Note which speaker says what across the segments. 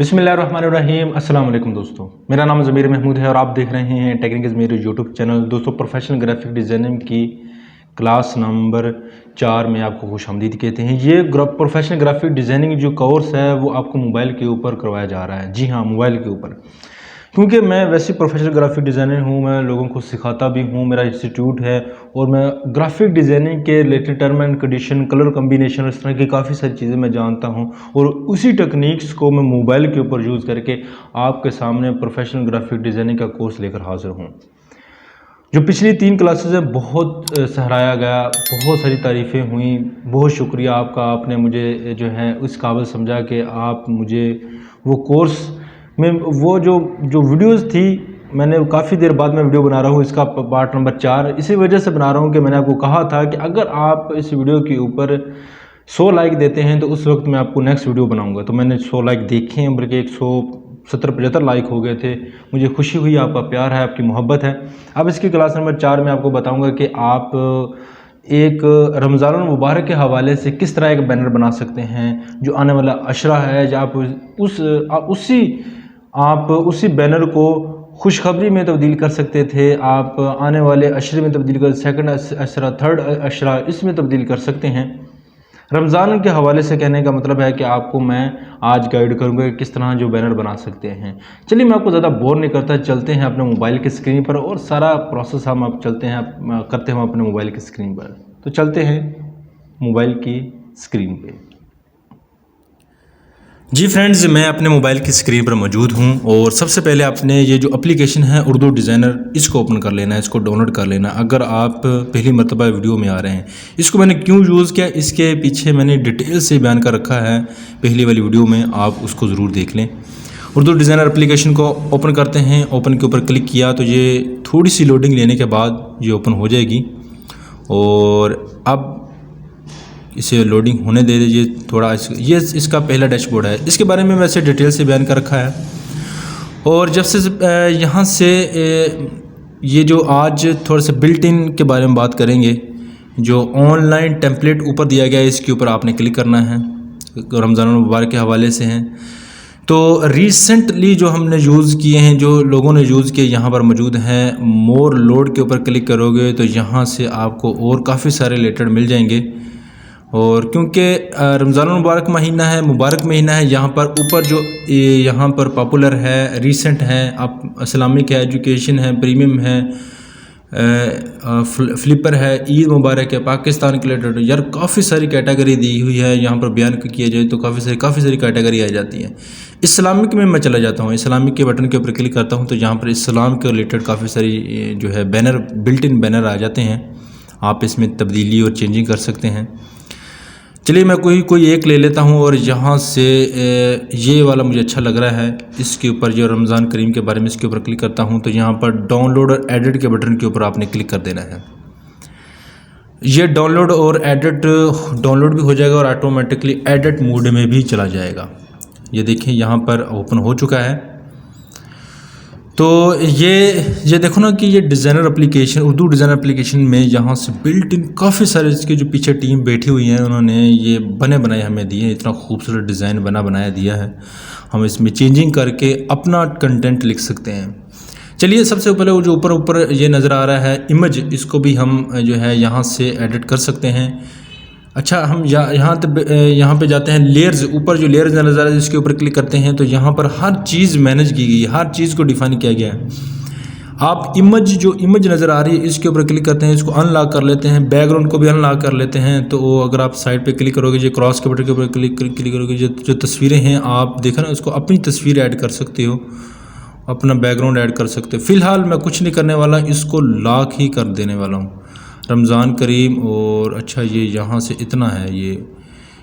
Speaker 1: बिस्मिल्लाहिर्रहमानिर्रहीम। अस्सलाम वालेकुम दोस्तों, मेरा नाम ज़मीर महमूद है और आप देख रहे हैं टेक्निकल मेरे यूट्यूब चैनल। दोस्तों, प्रोफेशनल ग्राफिक डिज़ाइनिंग की क्लास नंबर 4 में आपको खुशामदीद कहते हैं। ये प्रोफेशनल ग्राफिक डिज़ाइनिंग जो कोर्स है वो आपको मोबाइल के ऊपर करवाया जा रहा है। जी हाँ, मोबाइल के ऊपर, क्योंकि मैं वैसे प्रोफेशनल ग्राफिक डिज़ाइनर हूँ, मैं लोगों को सिखाता भी हूँ, मेरा इंस्टीट्यूट है और मैं ग्राफिक डिज़ाइनिंग के related term and condition, colour combination, इस तरह की काफ़ी सारी चीज़ें मैं जानता हूँ और उसी टेक्निक्स को मैं मोबाइल के ऊपर यूज़ करके आपके सामने प्रोफेशनल ग्राफिक डिज़ाइनिंग का कोर्स लेकर हाजिर हूँ। जो पिछली 3 क्लासेस है बहुत सराहाया गया, बहुत सारी तारीफ़ें हुई, बहुत शुक्रिया आपका, आपने मुझे जो है उस काबिल समझा कि आप मुझे वो कोर्स में वो जो वीडियोज़ थी, मैंने काफ़ी देर बाद में वीडियो बना रहा हूँ, इसका पार्ट नंबर 4 इसी वजह से बना रहा हूँ कि मैंने आपको कहा था कि अगर आप इस वीडियो के ऊपर 100 लाइक देते हैं तो उस वक्त मैं आपको नेक्स्ट वीडियो बनाऊँगा। तो मैंने 100 लाइक देखे हैं, बल्कि 170-75 लाइक हो गए थे। मुझे खुशी हुई, आपका प्यार है, आपकी मोहब्बत है। अब इसकी क्लास नंबर 4 में आपको बताऊँगा कि आप एक रमज़ान मुबारक के हवाले से किस तरह एक बैनर बना सकते हैं। जो आने वाला अशरा है, जब आप उसी बैनर को खुशखबरी में तब्दील कर सकते थे, आप आने वाले अशरे में तब्दील कर, सेकंड अशरा, थर्ड अशरा, इसमें तब्दील कर सकते हैं। रमज़ान के हवाले से कहने का मतलब है कि आपको मैं आज गाइड करूंगा कि किस तरह जो बैनर बना सकते हैं। चलिए, मैं आपको ज़्यादा बोर नहीं करता, चलते हैं अपने मोबाइल की स्क्रीन पर और सारा प्रोसेस हम आप करते हैं अपने मोबाइल की स्क्रीन पर। तो चलते हैं मोबाइल की स्क्रीन पे। जी फ्रेंड्स, मैं अपने मोबाइल की स्क्रीन पर मौजूद हूं और सबसे पहले आपने ये जो एप्लीकेशन है उर्दू डिज़ाइनर, इसको ओपन कर लेना है, इसको डाउनलोड कर लेना। अगर आप पहली मरतबा वीडियो में आ रहे हैं, इसको मैंने क्यों यूज़ किया, इसके पीछे मैंने डिटेल से बयान कर रखा है पहली वाली वीडियो में, आप उसको ज़रूर देख लें। उर्दू डिज़ाइनर एप्लीकेशन को ओपन करते हैं, ओपन के ऊपर क्लिक किया तो ये थोड़ी सी लोडिंग लेने के बाद ये ओपन हो जाएगी और अब इसे लोडिंग होने दे दीजिए थोड़ा। ये इसका पहला डैशबोर्ड है, इसके बारे में वैसे डिटेल से बयान कर रखा है। और जब से यहाँ से ये जो आज थोड़ा सा बिल्ट इन के बारे में बात करेंगे, जो ऑनलाइन टेम्पलेट ऊपर दिया गया है इसके ऊपर आपने क्लिक करना है। रमज़ान मुबारक के हवाले से हैं तो रिसेंटली जो हमने यूज़ किए हैं, जो लोगों ने यूज़ किए, यहाँ पर मौजूद हैं। मोर लोड के ऊपर क्लिक करोगे तो यहाँ से आपको और काफ़ी सारे रिलेटेड मिल जाएंगे। और क्योंकि रमज़ान मुबारक महीना है, मुबारक महीना है, यहाँ पर ऊपर जो यहाँ पर पॉपुलर है, रीसेंट है, आप इस्लामिक है, एजुकेशन है, प्रीमियम है, फ्लिपर है, ईद मुबारक है, पाकिस्तान के रिलेटेड, यार काफ़ी सारी कैटेगरी दी हुई है। यहाँ पर बयान किया जाए तो काफ़ी सारी कैटेगरी आ जाती है। इस्लामिक में मैं चला जाता हूँ, इस्लामिक के बटन के ऊपर क्लिक करता हूँ तो यहाँ पर इस्लाम के रिलेटेड काफ़ी सारी जो है बैनर, बिल्ट इन बैनर आ जाते हैं। आप इसमें तब्दीली और चेंजिंग कर सकते हैं। चलिए, मैं कोई एक ले लेता हूं और यहाँ से ये वाला मुझे अच्छा लग रहा है। इसके ऊपर जो रमज़ान करीम के बारे में, इसके ऊपर क्लिक करता हूं तो यहाँ पर डाउनलोड और एडिट के बटन के ऊपर आपने क्लिक कर देना है। ये डाउनलोड और एडिट, डाउनलोड भी हो जाएगा और ऑटोमेटिकली एडिट मोड में भी चला जाएगा। ये देखिए यहाँ पर ओपन हो चुका है। तो ये देखो ना कि ये designer application, Urdu designer application में यहाँ से बिल्ट इन काफ़ी सारे इसके जो पीछे टीम बैठी हुई है, उन्होंने ये बने बनाए हमें दिए, इतना खूबसूरत डिज़ाइन बनाया दिया है। हम इसमें चेंजिंग करके अपना कंटेंट लिख सकते हैं। चलिए, सबसे पहले वो जो ऊपर ये नज़र आ रहा है इमेज, इसको भी हम जो है यहाँ से एडिट कर सकते हैं। अच्छा, हम यहाँ पे जाते हैं, लेयर्स, ऊपर जो लेयर्स नज़र आ रहा है इसके ऊपर क्लिक करते हैं तो यहाँ पर हर चीज़ मैनेज की गई, हर चीज़ को डिफाइन किया गया है। आप जो इमेज नज़र आ रही है इसके ऊपर क्लिक करते हैं, इसको अनलॉक कर लेते हैं, बैकग्राउंड को भी अनलॉक कर लेते हैं। तो अगर आप साइड पे क्लिक करोगे, जो क्रॉस के बटन के ऊपर क्लिक करोगे, जो तस्वीरें हैं आप देखा ना, उसको अपनी तस्वीर ऐड कर सकते हो, अपना बैकग्राउंड ऐड कर सकते हो। फ़िलहाल मैं कुछ नहीं करने वाला, इसको लॉक ही कर देने वाला हूँ। रमज़ान करीम, और अच्छा ये यहाँ से इतना है, ये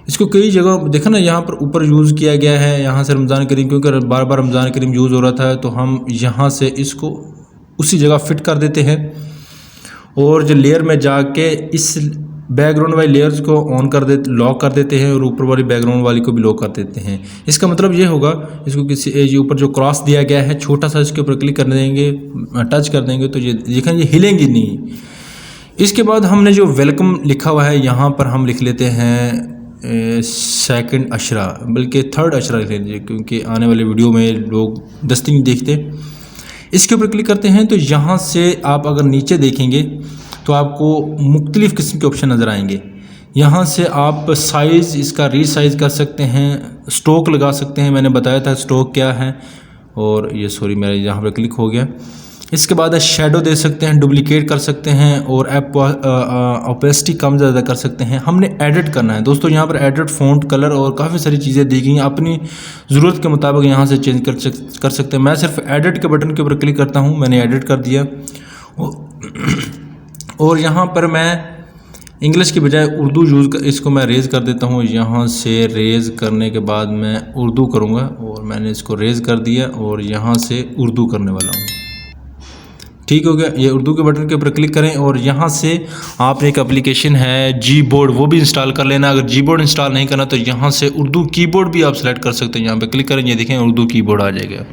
Speaker 1: इसको कई जगह देखा ना, यहाँ पर ऊपर यूज़ किया गया है। यहाँ से रमज़ान करीम, क्योंकि बार बार रमज़ान करीम यूज़ हो रहा था तो हम यहाँ से इसको उसी जगह फिट कर देते हैं और जो लेयर में जाके इस बैकग्राउंड वाली लेयर्स को ऑन कर देते, लॉक कर देते हैं और ऊपर वाली बैकग्राउंड वाली को भी लॉक कर देते हैं। इसका मतलब ये होगा, इसको किसी ऊपर जो क्रॉस दिया गया है छोटा सा, इसके ऊपर क्लिक कर देंगे, टच कर देंगे तो ये देखें, ये हिलेंगी नहीं। इसके बाद हमने जो वेलकम लिखा हुआ है यहाँ पर हम लिख लेते हैं सेकंड अशरा, बल्कि थर्ड अशरा लिख लीजिए, क्योंकि आने वाले वीडियो में लोग दस्ती नहीं देखते। इसके ऊपर क्लिक करते हैं तो यहाँ से आप अगर नीचे देखेंगे तो आपको मुख्तलिफ़ किस्म के ऑप्शन नज़र आएंगे। यहाँ से आप साइज़ इसका रीसाइज़ कर सकते हैं, स्टॉक लगा सकते हैं, मैंने बताया था स्टॉक क्या है। और ये सॉरी मेरा यहाँ पर क्लिक हो गया। इसके बाद शेडो दे सकते हैं, डुप्लीकेट कर सकते हैं और ओपेसिटी कम ज़्यादा कर सकते हैं। हमने एडिट करना है दोस्तों, यहाँ पर एडिट फ़ॉन्ट कलर और काफ़ी सारी चीज़ें दी गई हैं, अपनी ज़रूरत के मुताबिक यहाँ से चेंज कर सकते हैं। मैं सिर्फ एडिट के बटन के ऊपर क्लिक करता हूँ, मैंने एडिट कर दिया। और यहाँ पर मैं इंग्लिश की बजाय उर्दू इसको मैं रेज़ कर देता हूँ। यहाँ से रेज़ करने के बाद मैं उर्दू करूँगा और मैंने इसको रेज़ कर दिया और यहाँ से उर्दू करने वाला हूँ। ठीक हो गया। ये उर्दू के बटन के ऊपर क्लिक करें और यहाँ से आपने एक एप्लीकेशन है जी बोर्ड, वो भी इंस्टॉल कर लेना। अगर जी बोर्ड इंस्टॉल नहीं करना तो यहाँ से उर्दू कीबोर्ड भी आप सेलेक्ट कर सकते हैं। यहाँ पे क्लिक करें, ये देखें उर्दू कीबोर्ड आ जाएगा।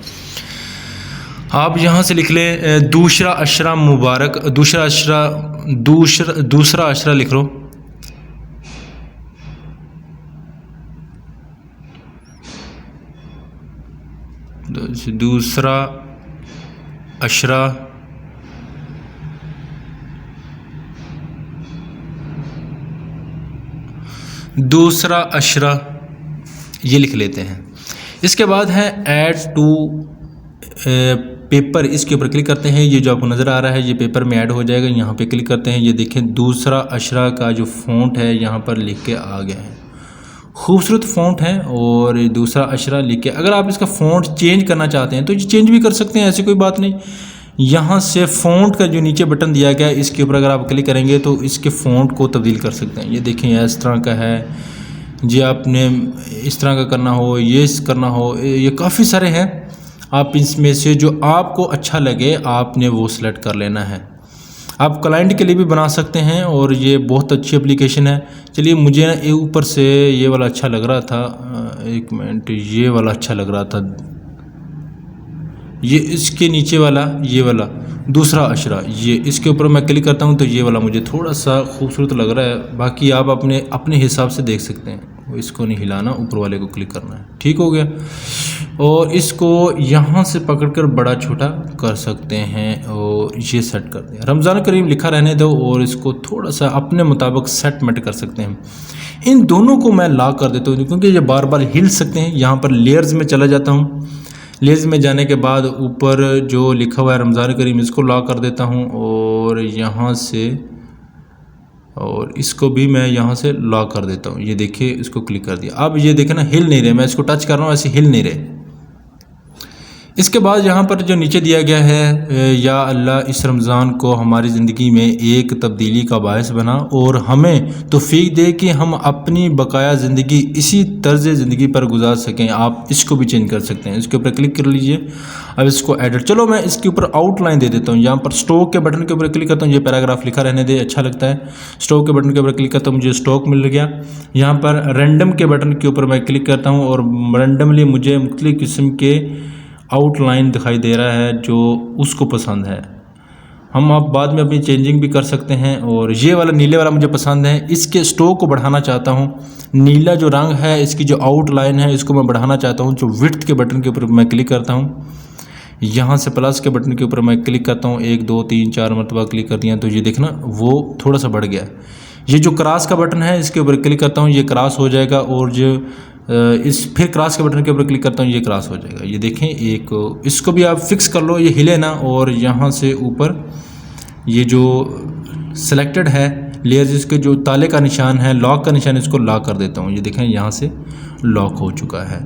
Speaker 1: आप यहाँ से लिख लें दूसरा अशरा मुबारक, दूसरा अशरा लिख लो। दूसरा अशरा ये लिख लेते हैं। इसके बाद है ऐड टू पेपर, इसके ऊपर क्लिक करते हैं। ये जो आपको नज़र आ रहा है ये पेपर में ऐड हो जाएगा। यहाँ पे क्लिक करते हैं, ये देखें दूसरा अशरा का जो फ़ॉन्ट है यहाँ पर लिख के आ गया है। खूबसूरत फ़ॉन्ट है और दूसरा अशरा लिख के, अगर आप इसका फ़ॉन्ट चेंज करना चाहते हैं तो चेंज भी कर सकते हैं, ऐसी कोई बात नहीं। यहाँ से फ़ॉन्ट का जो नीचे बटन दिया गया है इसके ऊपर अगर आप क्लिक करेंगे तो इसके फ़ॉन्ट को तब्दील कर सकते हैं। ये देखें इस तरह का है जी, आपने इस तरह का करना हो, ये करना हो, ये काफ़ी सारे हैं। आप इसमें से जो आपको अच्छा लगे आपने वो सिलेक्ट कर लेना है। आप क्लाइंट के लिए भी बना सकते हैं और ये बहुत अच्छी एप्लीकेशन है। चलिए, मुझे ना ऊपर से ये वाला अच्छा लग रहा था, एक मिनट, ये वाला अच्छा लग रहा था, ये इसके नीचे वाला, ये वाला दूसरा अशरा, ये इसके ऊपर मैं क्लिक करता हूँ तो ये वाला मुझे थोड़ा सा खूबसूरत लग रहा है। बाकी आप अपने हिसाब से देख सकते हैं, इसको नहीं हिलाना, ऊपर वाले को क्लिक करना है। ठीक हो गया। और इसको यहाँ से पकड़कर बड़ा छोटा कर सकते हैं और ये सेट कर दें। रमज़ान करीम लिखा रहने दो और इसको थोड़ा सा अपने मुताबिक सेट मेट कर सकते हैं। इन दोनों को मैं लॉक कर देता हूँ क्योंकि ये बार बार हिल सकते हैं। यहाँ पर लेयर्स में चला जाता हूँ। लेयर्स में जाने के बाद ऊपर जो लिखा हुआ है रमज़ान करीम, इसको लॉक कर देता हूँ और यहाँ से, और इसको भी मैं यहाँ से लॉक कर देता हूँ। ये देखिए, इसको क्लिक कर दिया। अब ये देखें ना, हिल नहीं रहे, मैं इसको टच कर रहा हूँ ऐसे हिल नहीं रहे। इसके बाद यहाँ पर जो नीचे दिया गया है, या अल्लाह इस रमज़ान को हमारी ज़िंदगी में एक तब्दीली का बायस बना और हमें तौफीक दे कि हम अपनी बकाया ज़िंदगी इसी तर्ज़ ज़िंदगी पर गुजार सकें। आप इसको भी चेंज कर सकते हैं। इसके ऊपर क्लिक कर लीजिए। अब इसको एडिट, चलो मैं इसके ऊपर आउटलाइन दे देता हूँ। यहाँ पर स्टॉक के बटन के ऊपर क्लिक करता हूँ, ये पैराग्राफ लिखा रहने दे, अच्छा लगता है। स्टॉक के बटन के ऊपर क्लिक करता हूँ, मुझे स्टॉक मिल गया। यहाँ पर रैंडम के बटन के ऊपर मैं क्लिक करता हूँ और रैंडमली मुझे मुख्तलिफ़ किस्म के आउटलाइन दिखाई दे रहा है जो उसको पसंद है। हम आप बाद में अपनी चेंजिंग भी कर सकते हैं। और ये वाला नीले वाला मुझे पसंद है, इसके स्टॉक को बढ़ाना चाहता हूँ। नीला जो रंग है, इसकी जो आउटलाइन है, इसको मैं बढ़ाना चाहता हूँ। जो विड्थ के बटन के ऊपर मैं क्लिक करता हूँ, यहाँ से प्लस के बटन के ऊपर मैं क्लिक करता हूँ, 1 2 3 4 मरतबा क्लिक कर दिया तो ये देखना वो थोड़ा सा बढ़ गया। ये जो क्रॉस का बटन है, इसके ऊपर क्लिक करता हूँ, ये क्रॉस हो जाएगा। और जो फिर क्रॉस के बटन के ऊपर क्लिक करता हूँ, ये क्रॉस हो जाएगा। ये देखें, एक इसको भी आप फिक्स कर लो, ये हिले ना। और यहाँ से ऊपर ये जो सिलेक्टेड है लेयर्स, इसके जो ताले का निशान है, लॉक का निशान, इसको लॉक कर देता हूँ। ये देखें, यहाँ से लॉक हो चुका है।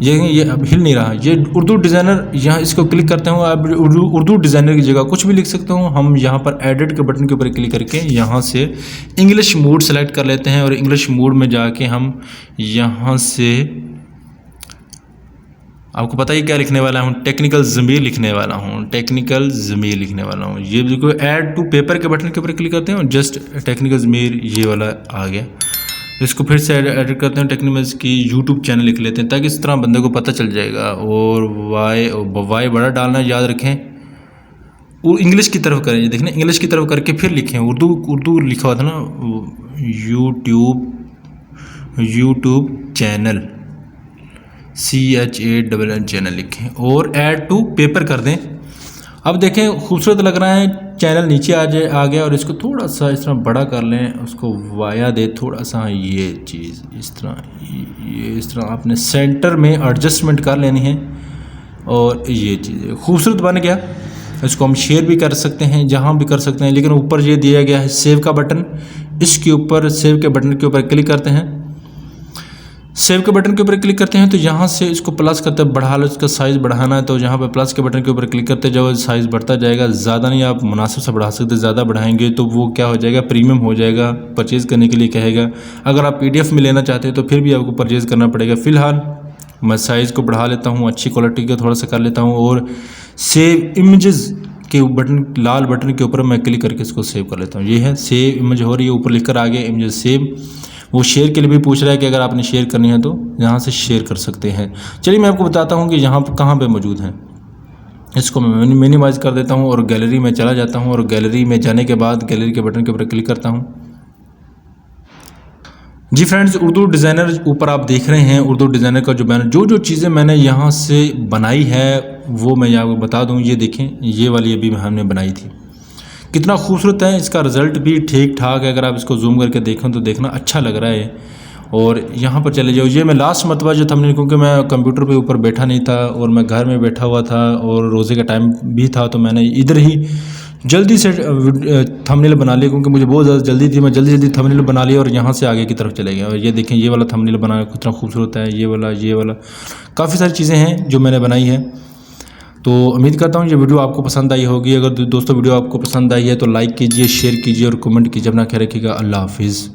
Speaker 1: ये अब हिल नहीं रहा। ये उर्दू डिज़ाइनर, यहाँ इसको क्लिक करते हूँ। अब उर्दू डिज़ाइनर की जगह कुछ भी लिख सकते हूँ। हम यहाँ पर एडिट के बटन के ऊपर क्लिक करके यहाँ से इंग्लिश मूड सेलेक्ट कर लेते हैं और इंग्लिश मूड में जाके हम यहाँ से, आपको पता ही क्या लिखने वाला हूँ, टेक्निकल ज़मीर लिखने वाला हूँ। टेक्निकल ज़मीर लिखने वाला हूँ। ये बिल्कुल ऐड टू पेपर के बटन के ऊपर क्लिक करते हैं और जस्ट टेक्निकल ज़मीर ये वाला आ गया। इसको फिर से एडिट करते हैं, टेक्निकल की यूट्यूब चैनल लिख लेते हैं ताकि इस तरह बंदे को पता चल जाएगा। और वाई बड़ा डालना याद रखें। वो इंग्लिश की तरफ करें, देखना इंग्लिश की तरफ करके फिर लिखें। उर्दू लिखा हुआ था ना, YouTube YouTube channel, CHANN channel लिखें और ऐड टू पेपर कर दें। अब देखें खूबसूरत लग रहा है, चैनल नीचे आ गया और इसको थोड़ा सा इस तरह बड़ा कर लें, उसको वाया दे थोड़ा सा, ये चीज़ इस तरह आपने सेंटर में एडजस्टमेंट कर लेनी है और ये चीज़ खूबसूरत बन गया। इसको हम शेयर भी कर सकते हैं, जहाँ भी कर सकते हैं, लेकिन ऊपर ये दिया गया है सेव का बटन, इसके ऊपर सेव के बटन के ऊपर क्लिक करते हैं। सेव के बटन के ऊपर क्लिक करते हैं तो यहाँ से इसको प्लस करते हैं, बढ़ा लो, इसका साइज़ बढ़ाना है तो यहाँ पर प्लस के बटन के ऊपर क्लिक करते जाओ, साइज़ बढ़ता जाएगा। ज़्यादा नहीं, आप मुनासिब से बढ़ा सकते, ज़्यादा बढ़ाएंगे तो वो क्या हो जाएगा, प्रीमियम हो जाएगा, परचेज़ करने के लिए कहेगा। अगर आप PDF में लेना चाहते हैं तो फिर भी आपको परचेज़ करना पड़ेगा। फ़िलहाल मैं साइज़ को बढ़ा लेता हूँ, अच्छी क्वालिटी का थोड़ा सा कर लेता हूँ और सेव इमेजेस के बटन, लाल बटन के ऊपर मैं क्लिक करके इसको सेव कर लेता हूँ। ये है सेव इमेज हो रही है, ऊपर लिख कर आ गया इमेज सेव। वो शेयर के लिए भी पूछ रहा है कि अगर आपने शेयर करनी है तो यहाँ से शेयर कर सकते हैं। चलिए मैं आपको बताता हूँ कि यहाँ पर कहाँ पे मौजूद हैं। इसको मैं मिनिमाइज़ कर देता हूँ और गैलरी में चला जाता हूँ और गैलरी में जाने के बाद गैलरी के बटन के ऊपर क्लिक करता हूँ। जी फ्रेंड्स, उर्दू डिज़ाइनर ऊपर आप देख रहे हैं, उर्दू डिज़ाइनर का जो बैनर, जो चीज़ें मैंने यहाँ से बनाई है वो मैं आपको बता दूँ। ये देखें, ये वाली अभी हमने बनाई थी, कितना खूबसूरत है, इसका रिज़ल्ट भी ठीक ठाक है। अगर आप इसको जूम करके देखें तो देखना अच्छा लग रहा है। और यहाँ पर चले जाओ, ये मैं लास्ट मरतबा जो थंबनेल, क्योंकि मैं कंप्यूटर पे ऊपर बैठा नहीं था और मैं घर में बैठा हुआ था और रोज़े का टाइम भी था, तो मैंने इधर ही जल्दी से थंबनेल बना लिया, क्योंकि मुझे बहुत ज़्यादा जल्दी थी। मैं जल्दी थंबनेल बना लिया और यहाँ से आगे की तरफ चले गया। और ये देखें, ये वाला थंबनेल बनाना कितना खूबसूरत है, ये वाला काफ़ी सारी चीज़ें हैं जो मैंने बनाई है। तो उम्मीद करता हूँ ये वीडियो आपको पसंद आई होगी। अगर दोस्तों वीडियो आपको पसंद आई है तो लाइक कीजिए, शेयर कीजिए और कमेंट कीजिए। अपना ख्याल रखिएगा। अल्लाह हाफिज़।